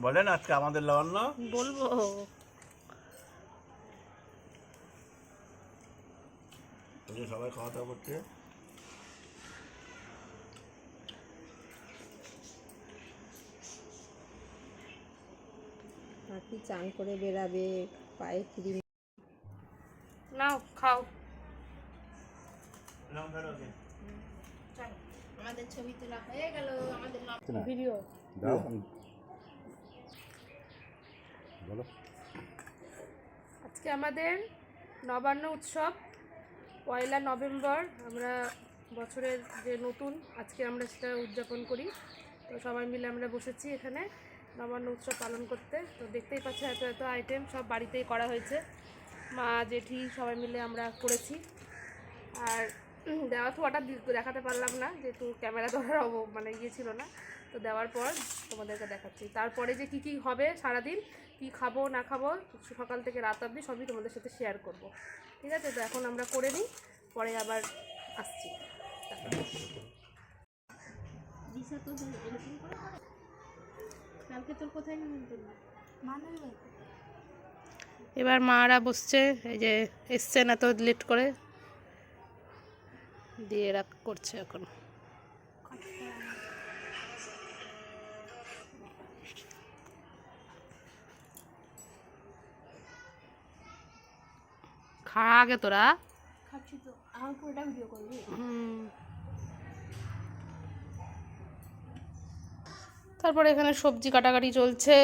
বলেন আজকে আমাদের লাবণ্য বলবো। সবাই খাওয়া দাওয়া করছে। কি চান করে বেরাবে, পায়ে ক্রিম। নাও খাও। আমাদের ছবি তোলা হয়ে গেল। আমাদের ভিডিও দাও বলো। আজকে আমাদের নবান্ন উৎসব, 1 নভেম্বর। আমরা বছরের যে নতুন, আজকে আমরা সেটা উদযাপন করি। তো সবাই মিলে আমরা বসেছি এখানে নবান্ন উৎসব পালন করতে। তো দেখতেই পাচ্ছ এত এত আইটেম সব বাড়িতেই করা হয়েছে, মা জেঠি সবাই মিলে আমরা করেছি। আর দেওয়া তো অর্ডার দেখাতে পারলাম না, যেহেতু ক্যামেরা ধরার মানে ইয়ে ছিল না। তো দেওয়ার পর তোমাদেরকে দেখাচ্ছি। তারপরে যে কি হবে সারাদিন, কি খাবো না খাবো, সকাল থেকে রাত অবধি সবই তোমাদের সাথে শেয়ার করব। ঠিক আছে? তো এখন আমরা করে নিই, পরে আবার আসছি। এবার মারা বসছে, এই যে এসছেন এত লেট করে, দিয়ে করছে এখন। খা আগে তোরা। খাচ্ছি তো, আমার পুরোটা ভিডিও করবি। তারপরে এখানে সবজি কাটাকাটি চলছে,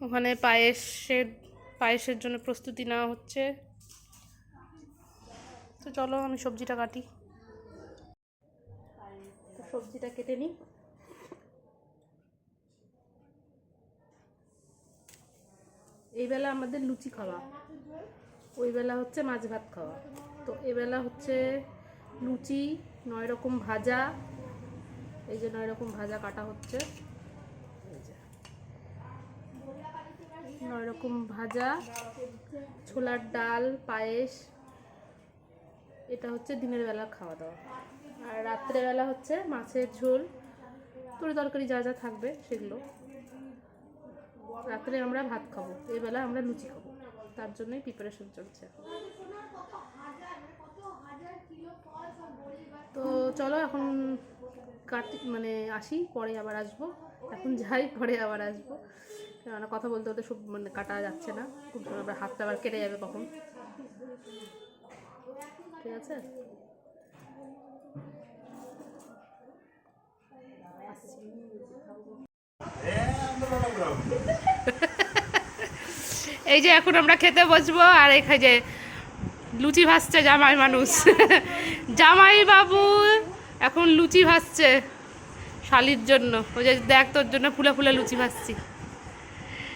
ওখানে পায়েসের জন্য প্রস্তুতি নেওয়া হচ্ছে। তো চলো আমি সবজিটা কাটি। তো সবজিটা কেটে নিই। এই বেলা আমাদের লুচি খাওয়া, ওই বেলা হচ্ছে মাছ ভাত খাওয়া। তো এবেলা হচ্ছে লুচি, 9 রকম ভাজা। এই যে 9 রকম ভাজা কাটা হচ্ছে, এই যে 9 রকম ভাজা, ছোলার ডাল, পায়েস। এটা হচ্ছে দিনের বেলা খাওয়া দাওয়া। আর রাত্রেবেলা হচ্ছে মাছের ঝোল, তরি তরকারি যা যা থাকবে সেগুলো। রাত্রে আমরা ভাত খাবো, এই বেলা আমরা লুচি খাবো, তার জন্যই প্রিপারেশন চলছে। তো চলো এখন মানে আসি, পরে আবার আসবো। এখন যাই, পরে আবার আসবো, কেননা কথা বলতে বলতে সব মানে কাটা যাচ্ছে না, খুব আবার হাতটা আবার কেটে যাবে কখন। ঠিক আছে? এই যে এখন আমরা খেতে বসবো, আর এখানে যে লুচি ভাজছে জামাই মানুষ, জামাই বাবু এখন লুচি ভাজছে শালির জন্য। ওই যে দেখ, তোর জন্য ফুলে ফুলে লুচি ভাজছি।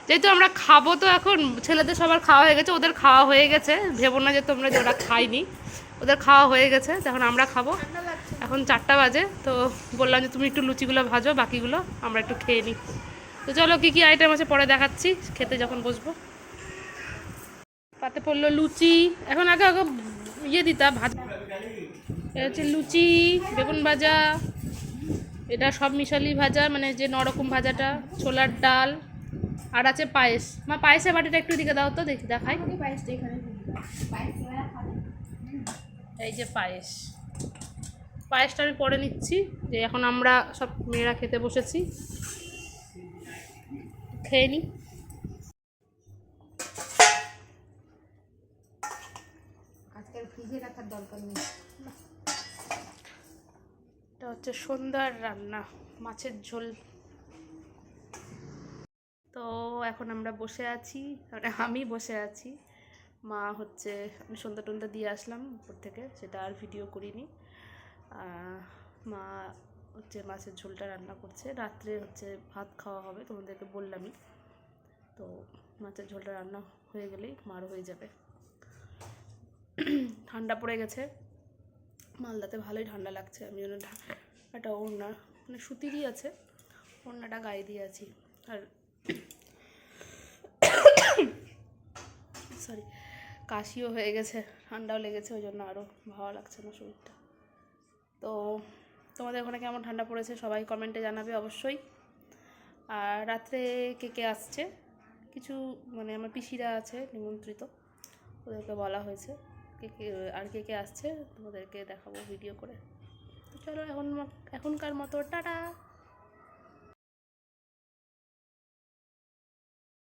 যেহেতু আমরা খাবো, তো এখন ছেলেদের সবার খাওয়া হয়ে গেছে, ওদের খাওয়া হয়ে গেছে, ভেবো না যে তোমরা যে ওরা খায়নি, ওদের খাওয়া হয়ে গেছে। তখন আমরা খাবো, এখন 4টা বাজে। তো বললাম যে তুমি একটু লুচিগুলো ভাজো, বাকিগুলো আমরা একটু খেয়ে নিই। তো চলো কী কী আইটেম আছে পরে দেখাচ্ছি, খেতে যখন বসবো। পাতে পড়লো লুচি, এখন আগে আগে ইয়ে দিতা ভাজা। এটা হচ্ছে লুচি, বেগুন ভাজা, এটা সব মিশালি ভাজা, মানে যে 9 রকম ভাজাটা, ছোলার ডাল, আর আছে পায়েস। মা পায়েসের বাটিটা একটু দিকে দাও তো, দেখি দেখাই। এই যে পায়েস, পায়েসটা আমি পরে নিচ্ছি। যে এখন আমরা সব মেয়েরা খেতে বসেছি, খেয়ে নিই। আজকাল ফ্রিজে রাখার দরকার নেই। এটা হচ্ছে সন্ধ্যার রান্না, মাছের ঝোল। তো এখন আমরা বসে আছি, মানে আমি বসে আছি। মা হচ্ছে, আমি সন্ধ্যা টন্ধা দিয়ে আসলাম উপর থেকে, সেটা আর ভিডিও করিনি। মা হচ্ছে মাছের ঝোলটা রান্না করছে, রাত্রে হচ্ছে ভাত খাওয়া হবে, তোমাদেরকে বললামই। তো মাছের ঝোলটা রান্না হয়ে গেলেই মার হয়ে যাবে। ঠান্ডা পড়ে গেছে, মালদাতে ভালোই ঠান্ডা লাগছে। আমি জন্য একটা ওড়না, মানে সুতিরই আছে, ওড়নাটা গায়ে দিয়ে আছি। আর সরি, কাশিও হয়ে গেছে, ঠান্ডাও লেগেছে, ওই জন্য আরও ভালো লাগছে না শরীরটা। তো তোমাদের ওখানে কেমন ঠান্ডা পড়েছে সবাই কমেন্টে জানাবে অবশ্যই। আর রাত্রে কে কে আসছে কিছু মানে আমার পিসিরা আছে নিমন্ত্রিত, ওদেরকে বলা হয়েছে কে কে আর কে কে আসছে তোমাদেরকে দেখাবো ভিডিও করে। তো চলো এখনকার মতো টাটা।